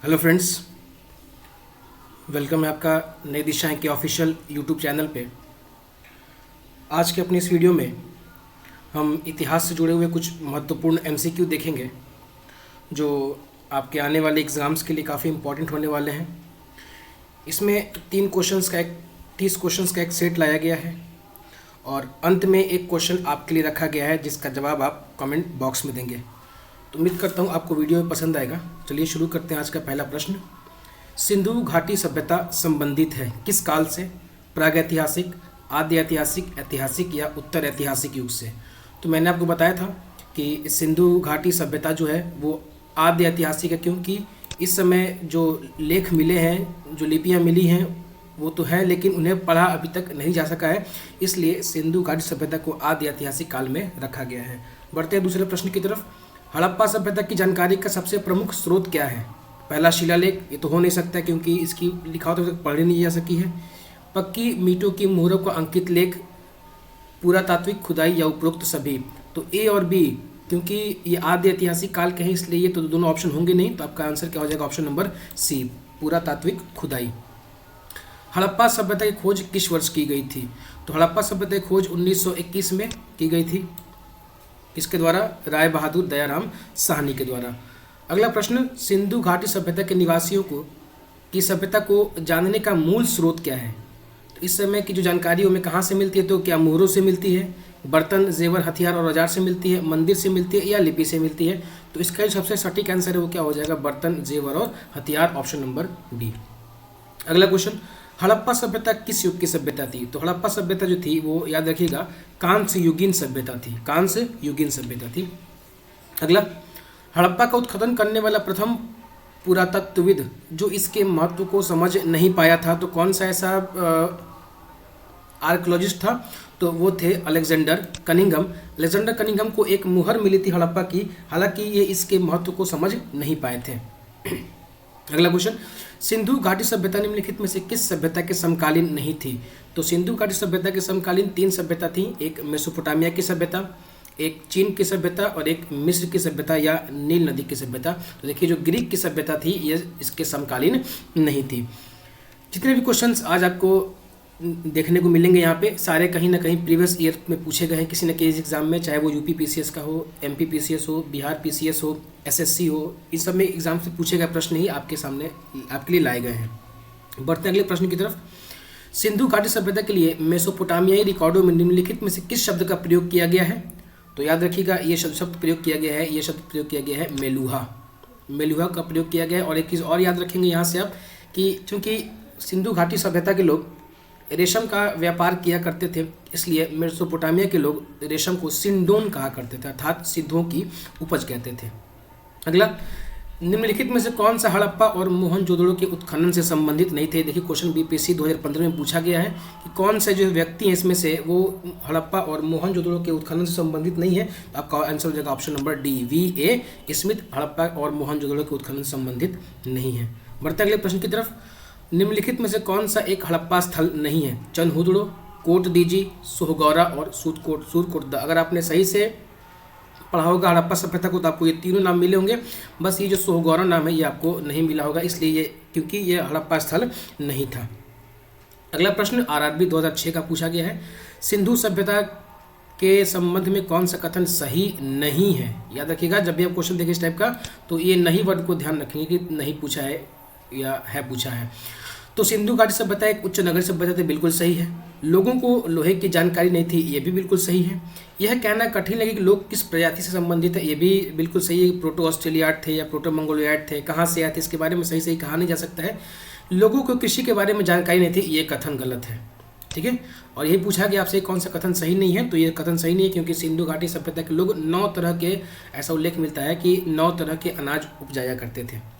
Hello friends, welcome है आपका नई दिशाएं के ऑफिशियल यूट्यूब चैनल पे। आज के अपनी इस वीडियो में हम इतिहास से जुड़े हुए कुछ महत्वपूर्ण एमसीक्यू देखेंगे जो आपके आने वाले एग्ज़ाम्स के लिए काफ़ी इम्पोर्टेंट होने वाले हैं। इसमें 30 क्वेश्चंस का एक सेट लाया गया है और अंत में एक क्वेश्चन आपके लिए रखा गया है जिसका जवाब आप कमेंट बॉक्स में देंगे। तो उम्मीद करता हूँ आपको वीडियो पसंद आएगा। चलिए शुरू करते हैं। आज का पहला प्रश्न, सिंधु घाटी सभ्यता संबंधित है किस काल से? प्रागैतिहासिक, आद्य ऐतिहासिक, ऐतिहासिक या उत्तर ऐतिहासिक युग से? तो मैंने आपको बताया था कि सिंधु घाटी सभ्यता जो है वो आद्य ऐतिहासिक है, क्योंकि इस समय जो लेख मिले हैं, जो लिपियाँ मिली हैं वो तो है, लेकिन उन्हें पढ़ा अभी तक नहीं जा सका है, इसलिए सिंधु घाटी सभ्यता को आद्य ऐतिहासिक काल में रखा गया है। बढ़ते हैं दूसरे प्रश्न की तरफ। हड़प्पा सभ्यता की जानकारी का सबसे प्रमुख स्रोत क्या है? पहला शिलालेख, ये तो हो नहीं सकता क्योंकि इसकी लिखावट अभी तक पढ़ी नहीं जा सकी है। पक्की मीटों की मोहरों का अंकित लेख, पुरातात्विक खुदाई या उपरोक्त सभी? तो ए और बी, क्योंकि ये आद्य ऐतिहासिक काल के हैं इसलिए ये तो दोनों ऑप्शन होंगे नहीं, तो आपका आंसर क्या हो जाएगा? ऑप्शन नंबर सी, पुरातात्विक खुदाई। हड़प्पा सभ्यता की खोज किस वर्ष की गई थी? तो हड़प्पा सभ्यता की खोज 1921 में की गई थी। किसके द्वारा? राय बहादुर दयाराम साहनी के द्वारा। अगला प्रश्न, सिंधु घाटी सभ्यता के निवासियों की सभ्यता को जानने का मूल स्रोत क्या है? तो इस समय की जो जानकारी हमें कहाँ से मिलती है? तो क्या मोहरों से मिलती है, बर्तन, जेवर, हथियार और औजार से मिलती है, मंदिर से मिलती है या लिपि से मिलती है? तो इसका जो सबसे सटीक आंसर है वो क्या हो जाएगा? बर्तन, जेवर और हथियार, ऑप्शन नंबर डी। अगला क्वेश्चन, हड़प्पा सभ्यता किस युग की सभ्यता थी? तो हड़प्पा सभ्यता जो थी वो याद रखिएगा कांस्य युगीन सभ्यता थी, कांस्य युगीन सभ्यता थी। अगला, हड़प्पा का उत्खनन करने वाला प्रथम पुरातत्वविद जो इसके महत्व को समझ नहीं पाया था, तो कौन सा ऐसा आर्कियोलॉजिस्ट था? तो वो थे अलेक्जेंडर कनिंघम। अलेक्जेंडर कनिंघम को एक मुहर मिली थी हड़प्पा की, हालांकि ये इसके महत्व को समझ नहीं पाए थे। अगला क्वेश्चन, सिंधु घाटी सभ्यता निम्नलिखित में से किस सभ्यता के समकालीन नहीं थी? तो सिंधु घाटी सभ्यता के समकालीन 3 सभ्यता थी, एक मेसोपोटामिया की सभ्यता, एक चीन की सभ्यता और एक मिस्र की सभ्यता या नील नदी की सभ्यता। तो देखिए जो ग्रीक की सभ्यता थी ये इसके समकालीन नहीं थी। जितने भी क्वेश्चंस आज आपको देखने को मिलेंगे यहाँ पे सारे कहीं ना कहीं प्रीवियस ईयर में पूछे गए हैं किसी न किसी एग्जाम में, चाहे वो यूपी पीसीएस का हो, एमपी पीसीएस हो, बिहार पीसीएस हो, एसएससी हो, इन सब में एग्जाम से पूछे गए प्रश्न ही आपके सामने आपके लिए लाए गए हैं। बढ़ते अगले प्रश्न की तरफ। सिंधु घाटी सभ्यता के लिए मेसोपोटामियाई रिकॉर्डों में निम्नलिखित में से किस शब्द का प्रयोग किया गया है? तो याद रखिएगा ये शब्द प्रयोग किया गया है, ये शब्द प्रयोग किया गया है मेलुहा, मेलुहा का प्रयोग किया गया है। और एक चीज़ और याद रखेंगे यहाँ से आप कि चूँकि सिंधु घाटी सभ्यता के लोग रेशम का व्यापार किया करते थे, इसलिए मेसोपोटामिया के लोग रेशम को सिंडोन कहा करते थे, अर्थात सिद्धों की उपज कहते थे। अगला, निम्नलिखित में से कौन सा हड़प्पा और मोहनजोदड़ो के उत्खनन से संबंधित नहीं थे? देखिए क्वेश्चन बीपीएससी 2015 में पूछा गया है कि कौन से जो व्यक्ति हैं इसमें से वो हड़प्पा और मोहनजोदड़ो के उत्खनन से संबंधित नहीं है। तो आपका आंसर हो जाएगा option number D, VA. Smith, Harappa और मोहनजोदड़ो के उत्खनन से संबंधित नहीं है। बढ़ते अगले प्रश्न की तरफ। निम्नलिखित में से कौन सा एक हड़प्पा स्थल नहीं है? चनहुदड़ो, कोट दीजी, सोहगौरा और सूरकोट। अगर आपने सही से पढ़ा होगा हड़प्पा सभ्यता को तो आपको ये तीनों नाम मिले होंगे, बस ये जो सोहगौरा नाम है ये आपको नहीं मिला होगा, इसलिए ये क्योंकि ये हड़प्पा स्थल नहीं था। अगला प्रश्न आरआरबी 2006 का पूछा गया है, सिंधु सभ्यता के संबंध में कौन सा कथन सही नहीं है? याद रखिएगा जब भी आप क्वेश्चन देखें इस टाइप का तो ये नहीं वर्ड को ध्यान रखेंगे कि नहीं पूछा है या है पूछा है। तो सिंधु घाटी सभ्यता एक उच्च नगरीय सभ्यता थी, बिल्कुल सही है। लोगों को लोहे की जानकारी नहीं थी, ये भी बिल्कुल सही है। यह कहना कठिन लगे कि लोग किस प्रजाति से संबंधित है, ये भी बिल्कुल सही है। प्रोटो ऑस्ट्रेलियाड थे या प्रोटो मंगोलियाड थे, कहाँ से आए थे इसके बारे में सही कहा नहीं जा सकता है। लोगों को कृषि के बारे में जानकारी नहीं थी, ये कथन गलत है, ठीक है। और यही पूछा कि आपसे कौन सा कथन सही नहीं है, तो ये कथन सही नहीं है क्योंकि सिंधु घाटी सभ्यता के लोग 9 तरह के, ऐसा उल्लेख मिलता है कि 9 तरह के अनाज उपजाया करते थे।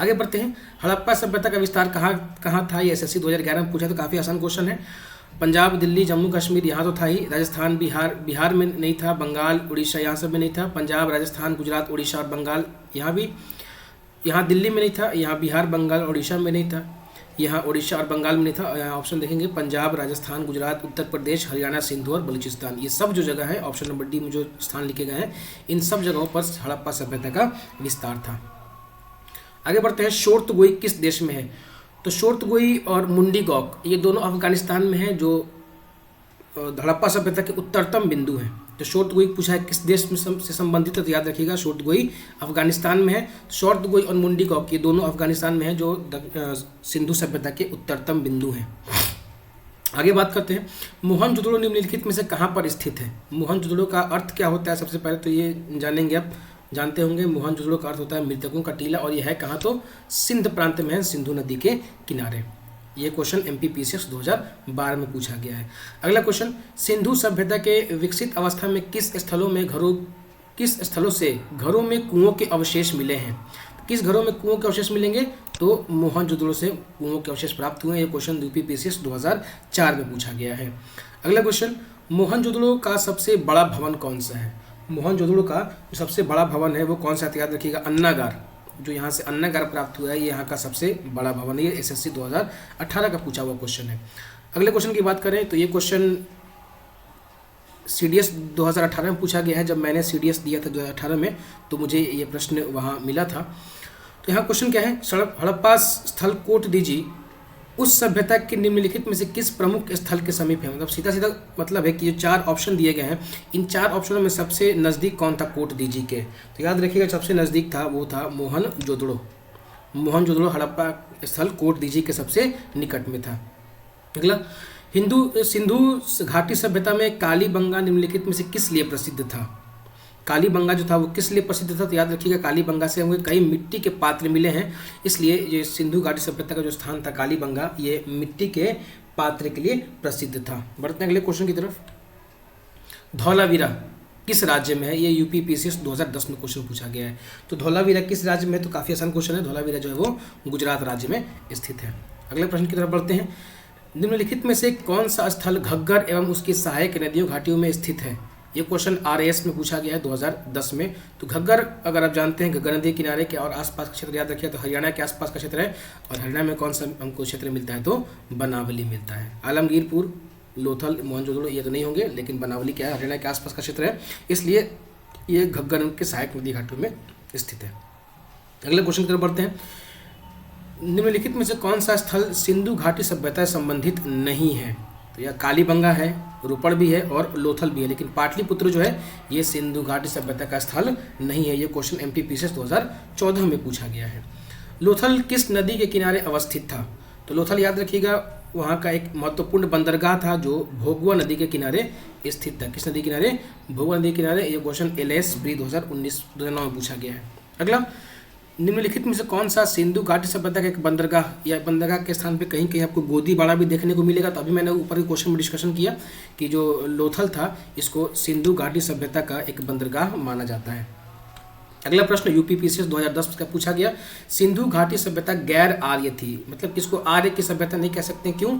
आगे बढ़ते हैं। हड़प्पा सभ्यता का विस्तार कहाँ था? ये एसएससी 2011 में पूछा, तो काफ़ी आसान क्वेश्चन है। पंजाब, दिल्ली, जम्मू कश्मीर यहाँ तो था ही, राजस्थान, बिहार में नहीं था, बंगाल, उड़ीसा यहाँ सब में नहीं था। पंजाब, राजस्थान, गुजरात, उड़ीसा और बंगाल यहाँ दिल्ली में नहीं था, यहाँ बिहार, बंगाल, उड़ीसा में नहीं था, यहाँ उड़ीसा और बंगाल में नहीं था। यहाँ ऑप्शन देखेंगे पंजाब, राजस्थान, गुजरात, उत्तर प्रदेश, हरियाणा, सिंधु और बलूचिस्तान, ये सब जो जगह है ऑप्शन नंबर डी में जो स्थान लिखे गए हैं इन सब जगहों पर हड़प्पा सभ्यता का विस्तार था। आगे बढ़ते हैं, शोर्तगोई किस देश में है? तो शोर्तगोई और मुंडीगौक ये दोनों अफगानिस्तान में है, जो हड़प्पा सभ्यता के उत्तरतम बिंदु हैं। तो शोर्तगोई पूछा है किस देश में से संबंधित है, तो याद रखिएगा शोर्तगोई अफगानिस्तान में है। शोर्तगोई और मुंडीगौक ये दोनों अफगानिस्तान में है, जो सिंधु सभ्यता के उत्तरतम बिंदु हैं। आगे बात करते हैं, मोहनजोदड़ो निम्नलिखित में से कहाँ पर स्थित है? मोहनजोदड़ो का अर्थ क्या होता है? सबसे पहले तो ये जानेंगे, आप जानते होंगे मोहनजोदड़ो का अर्थ होता है मृतकों का टीला, और यह है कहाँ? तो सिंध प्रांत में है, सिंधु नदी के किनारे। ये क्वेश्चन MPPCS 2012 में पूछा गया है। अगला क्वेश्चन, सिंधु सभ्यता के विकसित अवस्था में किस स्थलों से घरों में कुओं के अवशेष मिले हैं? किस घरों में कुओं के अवशेष मिलेंगे? तो मोहनजोदड़ो से कुओं के अवशेष प्राप्त हुए। ये क्वेश्चन UPPCS 2004 में पूछा गया है। अगला क्वेश्चन, मोहनजोदड़ो का सबसे बड़ा भवन कौन सा है? मोहनजोदड़ो का जो सबसे बड़ा भवन है वो कौन सा है? याद रखिएगा अन्नागार। जो यहाँ से अन्नागार प्राप्त हुआ है ये यहाँ का सबसे बड़ा भवन है। ये SSC 2018 का पूछा हुआ क्वेश्चन है। अगले क्वेश्चन की बात करें तो ये क्वेश्चन CDS 2018 में पूछा गया है। जब मैंने CDS दिया था 2018 में, तो मुझे ये प्रश्न वहाँ मिला था। तो यहाँ क्वेश्चन क्या है, हड़प्पा स्थल कोट दीजिए उस सभ्यता के निम्नलिखित में से किस प्रमुख स्थल के समीप है? मतलब सीधा सीधा मतलब है कि जो 4 ऑप्शन दिए गए हैं, इन 4 ऑप्शनों में सबसे नज़दीक कौन था कोट दीजी के? तो याद रखिएगा सबसे नज़दीक था वो था मोहनजोदड़ो। मोहनजोदड़ो हड़प्पा स्थल कोट दीजी के सबसे निकट में था। अगला, सिंधु घाटी सभ्यता में कालीबंगा निम्नलिखित में से किस लिए प्रसिद्ध था? कालीबंगा जो था वो किस लिए प्रसिद्ध था? तो याद रखिएगा कालीबंगा से हमें कई मिट्टी के पात्र मिले हैं, इसलिए ये सिंधु घाटी सभ्यता का जो स्थान था कालीबंगा, ये मिट्टी के पात्र के लिए प्रसिद्ध था। बढ़ते हैं अगले क्वेश्चन की तरफ। धौलावीरा किस राज्य में है? ये UPPCS 2010 में क्वेश्चन पूछा गया है। तो धौलावीरा किस राज्य में है? तो काफ़ी आसान क्वेश्चन है। धौलावीरा जो है वो गुजरात राज्य में स्थित है। अगले प्रश्न की तरफ बढ़ते हैं, निम्नलिखित में से कौन सा स्थल घग्गर एवं उसकी सहायक नदियों घाटियों में स्थित है? ये क्वेश्चन RAS में पूछा गया है 2010 में। तो घग्गर अगर आप जानते हैं घग्गर नदी किनारे के और आसपास का क्षेत्र याद रखिए, तो हरियाणा के आसपास का क्षेत्र है। और हरियाणा में कौन सा हमको क्षेत्र मिलता है? तो बनावली मिलता है। आलमगीरपुर, लोथल, मोहनजोदड़ो ये तो नहीं होंगे, लेकिन बनावली क्या है? हरियाणा के आसपास का क्षेत्र है, इसलिए ये घग्गर के सहायक नदी घाटों में स्थित है। अगले क्वेश्चन की तरफ बढ़ते हैं, निम्नलिखित में से कौन सा स्थल सिंधु घाटी सभ्यता से संबंधित नहीं है? तो यह कालीबंगा है, रोपड़ भी है और लोथल भी है, लेकिन पाटलिपुत्र जो है ये सिंधु घाटी सभ्यता का स्थल नहीं है। ये क्वेश्चन MPPCS 2014 में पूछा गया है। लोथल किस नदी के किनारे अवस्थित था? तो लोथल याद रखिएगा वहाँ का एक महत्वपूर्ण बंदरगाह था जो भोगवा नदी के किनारे स्थित था। किस नदी के किनारे? भोगवा नदी के किनारे। ये क्वेश्चन LS प्री 2019-2009 में पूछा गया है। अगला, निम्नलिखित में से कौन सा सिंधु घाटी सभ्यता का एक बंदरगाह या बंदरगाह के स्थान पे कहीं कहीं आपको गोदीबाड़ा भी देखने को मिलेगा? तो अभी मैंने ऊपर के क्वेश्चन में डिस्कशन किया कि जो लोथल था इसको सिंधु घाटी सभ्यता का एक बंदरगाह माना जाता है। अगला प्रश्न UPPCS 2010 का पूछा गया, सिंधु घाटी सभ्यता गैर आर्य थी, मतलब किसको आर्य की सभ्यता नहीं कह सकते? क्यों?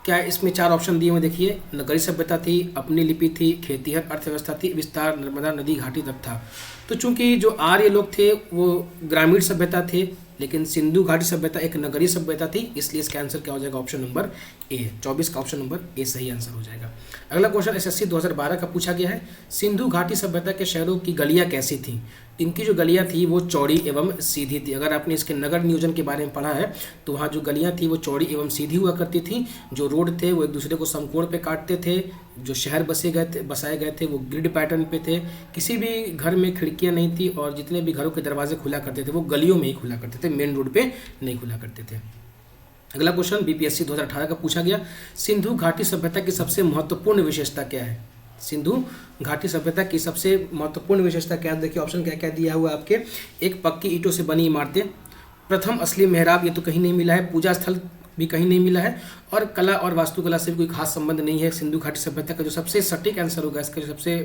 क्या इसमें 4 ऑप्शन दिए हुए देखिए, नगरीय सभ्यता थी, अपनी लिपि थी, खेतीहर अर्थव्यवस्था थी, विस्तार नर्मदा नदी घाटी तक था। तो चूंकि जो आर्य लोग थे वो ग्रामीण सभ्यता थे, लेकिन सिंधु घाटी सभ्यता एक नगरीय सभ्यता थी, इसलिए इसका आंसर क्या हो जाएगा? Option number A। 24 का ऑप्शन नंबर A सही आंसर हो जाएगा। अगला क्वेश्चन SSC 2012 का पूछा गया है, सिंधु घाटी सभ्यता के शहरों की गलियां कैसी थी? इनकी जो गलियां थी वो चौड़ी एवं सीधी थी। अगर आपने इसके नगर नियोजन के बारे में पढ़ा है तो वहाँ जो गलियां थी वो चौड़ी एवं सीधी हुआ करती थी। जो रोड थे वो एक दूसरे को समकोण पे काटते थे। जो शहर बसाए गए थे वो ग्रिड पैटर्न पे थे। किसी भी घर में खिड़कियाँ नहीं थी और जितने भी घरों के दरवाजे खुला करते थे वो गलियों में ही खुला करते थे, मेन रोड पे नहीं खुला करते थे। अगला क्वेश्चन BPSC 2018 का पूछा गया, सिंधु घाटी सभ्यता की सबसे महत्वपूर्ण विशेषता क्या है? सिंधु घाटी सभ्यता की सबसे महत्वपूर्ण विशेषता क्या है? देखिए ऑप्शन क्या क्या दिया हुआ आपके, एक पक्की ईंटों से बनी इमारतें, प्रथम असली मेहराब ये तो कहीं नहीं मिला है, पूजा स्थल भी कहीं नहीं मिला है, और कला और वास्तुकला से भी कोई खास संबंध नहीं है। सिंधु घाटी सभ्यता का जो सबसे सटीक आंसर होगा, इसका जो सबसे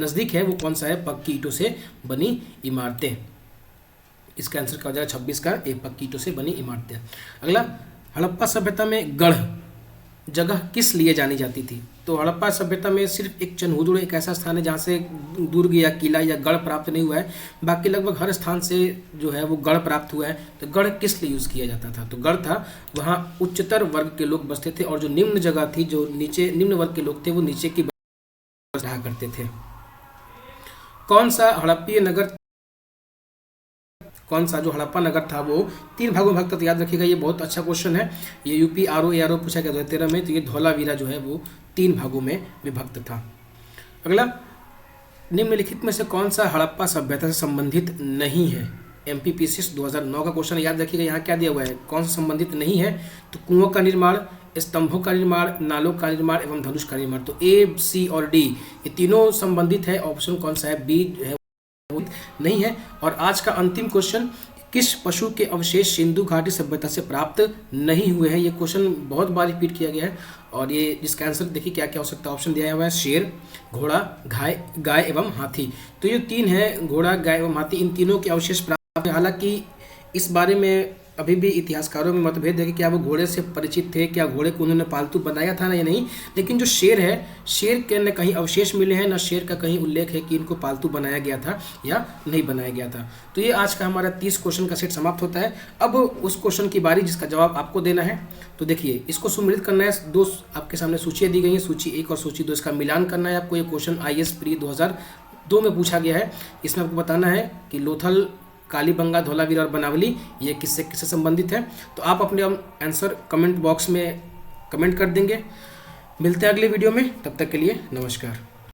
नज़दीक है वो कौन सा है? पक्की ईंटों से बनी इमारतें। इसका आंसर क्या हो जाएगा? 26 का एक पक्की ईंटों से बनी इमारतें। अगला, हड़प्पा सभ्यता में गढ़ जगह किस लिए जानी जाती थी? तो हड़प्पा सभ्यता में सिर्फ एक चनहुदुड़ एक ऐसा स्थान है जहाँ से दुर्ग या किला या गढ़ प्राप्त नहीं हुआ है, बाकी लगभग हर स्थान से जो है वो गढ़ प्राप्त हुआ है। तो गढ़ किस लिए यूज़ किया जाता था? तो गढ़ था वहाँ उच्चतर वर्ग के लोग बसते थे और जो निम्न जगह थी, जो नीचे निम्न वर्ग के लोग थे वो नीचे की रहा करते थे। कौन सा हड़प्पीय नगर कौन सा जो हड़प्पा नगर था वो 3 भागों में भक्त था? याद रखिएगा, ये बहुत अच्छा क्वेश्चन है। ये यूपी आरओ पूछा गया 2013 में। तो ये धौलावीरा जो है वो 3 भागों में विभक्त था। अगला, निम्नलिखित में से कौन सा हड़प्पा सभ्यता से संबंधित नहीं है? एमपीपीसीएस 2009 का क्वेश्चन। याद रखिएगा यहाँ क्या दिया हुआ है, कौन सा संबंधित नहीं है? तो कुओं का निर्माण, स्तंभों का निर्माण, नालों का निर्माण एवं धनुष का निर्माण। तो ए, सी और डी ये तीनों संबंधित है। ऑप्शन कौन सा है? बी है वो नहीं है। और आज का अंतिम क्वेश्चन, किस पशु के अवशेष सिंधु घाटी सभ्यता से प्राप्त नहीं हुए हैं? ये क्वेश्चन बहुत बार रिपीट किया गया है और ये जिसका आंसर देखिए क्या क्या हो सकता है। ऑप्शन दिया हुआ है शेर, घोड़ा, गाय एवं हाथी। तो ये 3 है, घोड़ा, गाय एवं हाथी, इन तीनों के अवशेष प्राप्त हैं। हालांकि इस बारे में अभी भी इतिहासकारों में मतभेद है कि क्या वो घोड़े से परिचित थे, क्या घोड़े को उन्होंने पालतू बनाया था ना या नहीं। लेकिन जो शेर है, शेर के न कहीं अवशेष मिले हैं, न शेर का कहीं उल्लेख है कि इनको पालतू बनाया गया था या नहीं बनाया गया था। तो ये आज का हमारा 30 क्वेश्चन का सेट समाप्त होता है। अब उस क्वेश्चन की बारी जिसका जवाब आपको देना है। तो देखिए, इसको सुमेलित करना है। 2 आपके सामने सूचियाँ दी गई हैं, सूची 1 और सूची 2, इसका मिलान करना है आपको। ये क्वेश्चन IAS प्री 2002 में पूछा गया है। इसमें आपको बताना है कि लोथल, कालीबंगा, धौलावीरा और बनावली ये किससे किससे संबंधित है। तो आप अपने आंसर कमेंट बॉक्स में कमेंट कर देंगे। मिलते हैं अगले वीडियो में, तब तक के लिए नमस्कार।